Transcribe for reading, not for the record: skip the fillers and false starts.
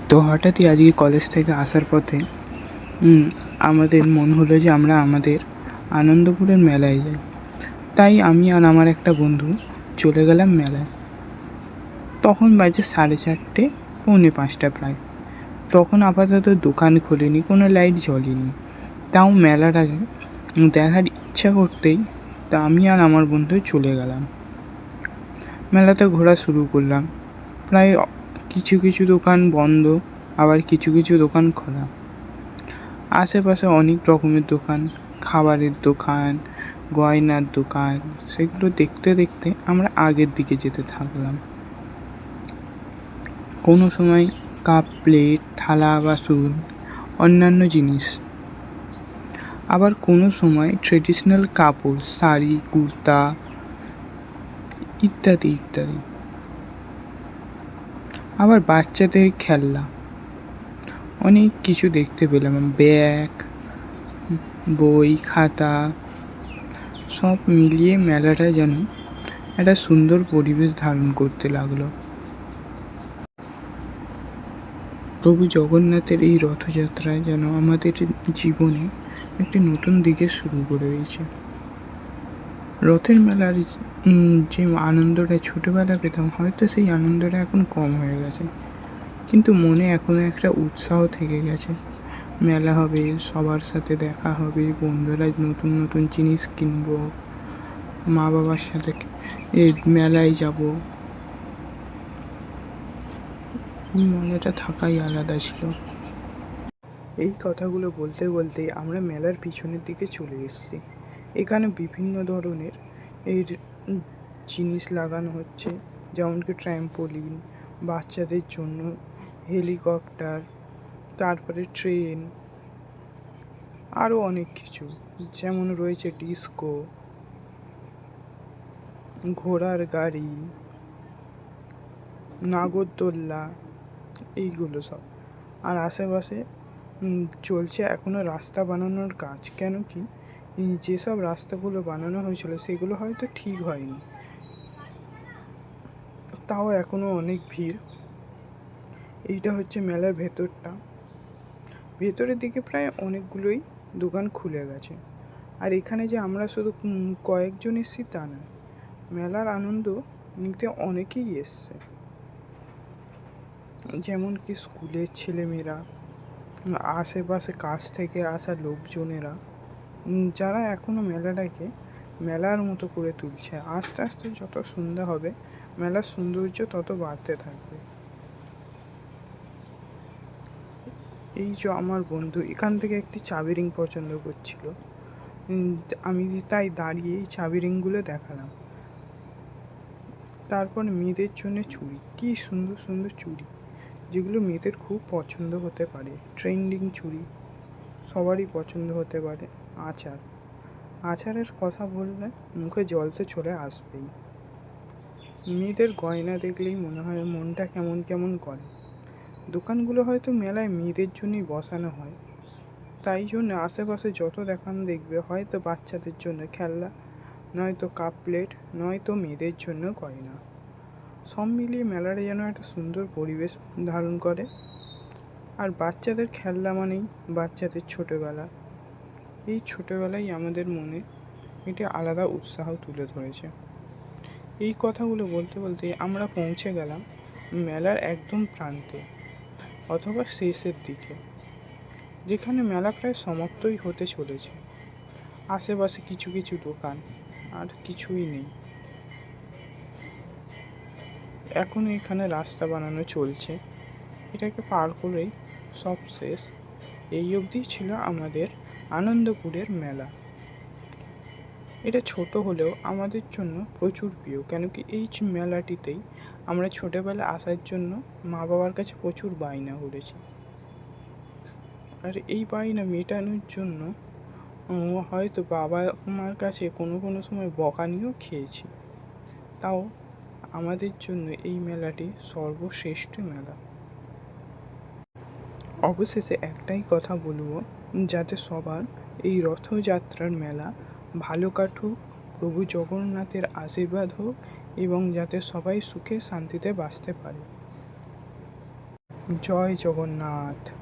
তো হঠাৎই আজকে কলেজ থেকে আসার পথে আমাদের মন হলো যে আমরা আমাদের আনন্দপুরের মেলায় যাই। তাই আমি আর আমার একটা বন্ধু চলে গেলাম মেলায়। তখন বাজে 4:30, পৌনে 5টা প্রায়। তখন আপাতত দোকান খোলেনি, কোনো লাইট জ্বলেনি। তাও মেলাটাকে দেখার ইচ্ছা করতেই তা আমি আর আমার বন্ধু চলে গেলাম। মেলাতে ঘোরা শুরু করলাম। প্রায় কিছু কিছু দোকান বন্ধ, আবার কিছু কিছু দোকান খোলা। আশেপাশে অনেক রকমের দোকান, খাবারের দোকান, গয়নার দোকান, সেগুলো দেখতে দেখতে আমরা আগের দিকে যেতে থাকলাম। কোনো সময় কাপ প্লেট, থালা বাসন, অন্যান্য জিনিস, আবার কোনো সময় ট্রেডিশনাল কাপড়, শাড়ি, কুর্তা ইত্যাদি ইত্যাদি। আবার বাচ্চাদের খেলনা, অনেক কিছু দেখতে পেলাম। ব্যাগ, বই, খাতা, সব মিলিয়ে মেলাটা যেন একটা সুন্দর পরিবেশ ধারণ করতে লাগলো। প্রভু জগন্নাথের এই রথযাত্রায় যেন আমাদের জীবনে একটি নতুন দিকে শুরু করে দিয়েছে। রথের মেলার যে আনন্দটা ছোটোবেলা পেতাম, হয়তো সেই আনন্দটা এখন কম হয়ে গেছে, কিন্তু মনে এখনও একটা উৎসাহ থেকে গেছে। মেলা হবে, সবার সাথে দেখা হবে, বন্ধুরা নতুন নতুন জিনিস কিনবো, মা বাবার সাথে এই মেলায় যাব, মজাটা থাকাই আলাদা ছিল। এই কথাগুলো বলতে বলতেই আমরা মেলার পিছনের দিকে চলে এসেছি। এখানে বিভিন্ন ধরনের এই জিনিস লাগানো হচ্ছে, যেমন কি ট্র্যাম্পোলিন, বাচ্চাদের জন্য হেলিকপ্টার, তারপরে ট্রেন, আরও অনেক কিছু, যেমন রয়েছে ডিস্কো, ঘোড়ার গাড়ি, নাগরদোল্লা, এইগুলো সব। আর আশেপাশে চলছে এখনও রাস্তা বানানোর কাজ, কেন কি যেসব রাস্তাগুলো বানানো হয়েছিল সেগুলো হয়তো ঠিক হয়নি, তাও এখনও অনেক ভিড়। এইটা হচ্ছে মেলার ভেতরটা। ভেতরের দিকে প্রায় অনেকগুলোই দোকান খুলে গেছে। আর এখানে যে আমরা শুধু কয়েকজন এসেছি তা না, মেলার আনন্দ নিতে অনেকেই এসছে, যেমন কি স্কুলের ছেলেমেয়েরা, আশেপাশে কাছ থেকে আসা লোকজনেরা, যারা এখনও মেলাটাকে মেলার মতো করে তুলছে। আস্তে আস্তে যত সন্ধ্যা হবে, মেলার সৌন্দর্য তত বাড়তে থাকবে। এই যে আমার বন্ধু এখান থেকে একটি চাবি রিং পছন্দ করছিল, আমি তাই দাঁড়িয়ে এই চাবি রিংগুলো দেখালাম। তারপর মেয়েদের জন্য চুড়ি, কী সুন্দর সুন্দর চুড়ি, যেগুলো মেয়েদের খুব পছন্দ হতে পারে। ট্রেন্ডিং চুড়ি, সবারই পছন্দ হতে পারে। আচারের কথা বললে মুখে জল তো চলে আসবেই। মেয়েদের গয়না দেখলেই মনে হয় মনটা কেমন কেমন করে। দোকানগুলো হয়তো মেলায় মেয়েদের জন্যই বসানো হয়, তাই জন্য আশেপাশে যত দোকান দেখবে হয়তো বাচ্চাদের জন্য খেলনা, নয়তো কাপ প্লেট, নয়তো মেয়েদের জন্য গয়না। সব মিলিয়ে মেলাটা যেন একটা সুন্দর পরিবেশ ধারণ করে। আর বাচ্চাদের খেলনা মানেই বাচ্চাদের ছোটোবেলা। এই ছোটোবেলায় আমাদের মনে একটি আলাদা উৎসাহ তুলে ধরেছে। এই কথাগুলো বলতে বলতে আমরা পৌঁছে গেলাম মেলার একদম প্রান্তে অথবা শেষের দিকে, যেখানে মেলা প্রায় সমাপ্তই হতে চলেছে। আশেপাশে কিছু কিছু দোকান, আর কিছুই নেই। এখন এখানে রাস্তা বানানো চলছে, এটাকে পার করেই সব শেষ। এই অবধি ছিল আমাদের আনন্দপুরের মেলা। এটা ছোট হলেও আমাদের জন্য প্রচুর প্রিয়, কেন কি এই মেলাটিতেই আমরা ছোটোবেলায় আসার জন্য মা বাবার কাছে প্রচুর বায়না করেছি। আর এই বায়না মেটানোর জন্য হয়তো বাবা মার কাছে কোনো কোনো সময় বকানিও খেয়েছি। তাও আমাদের জন্য এই মেলাটি সর্বশ্রেষ্ঠ মেলা। অবশেষে একটাই কথা বলবো, যাতে সবার এই রথযাত্রার মেলা ভালো কাটুক, প্রভু জগন্নাথের আশীর্বাদ হোক, এবং যাতে সবাই সুখে শান্তিতে বাঁচতে পারে। জয় জগন্নাথ।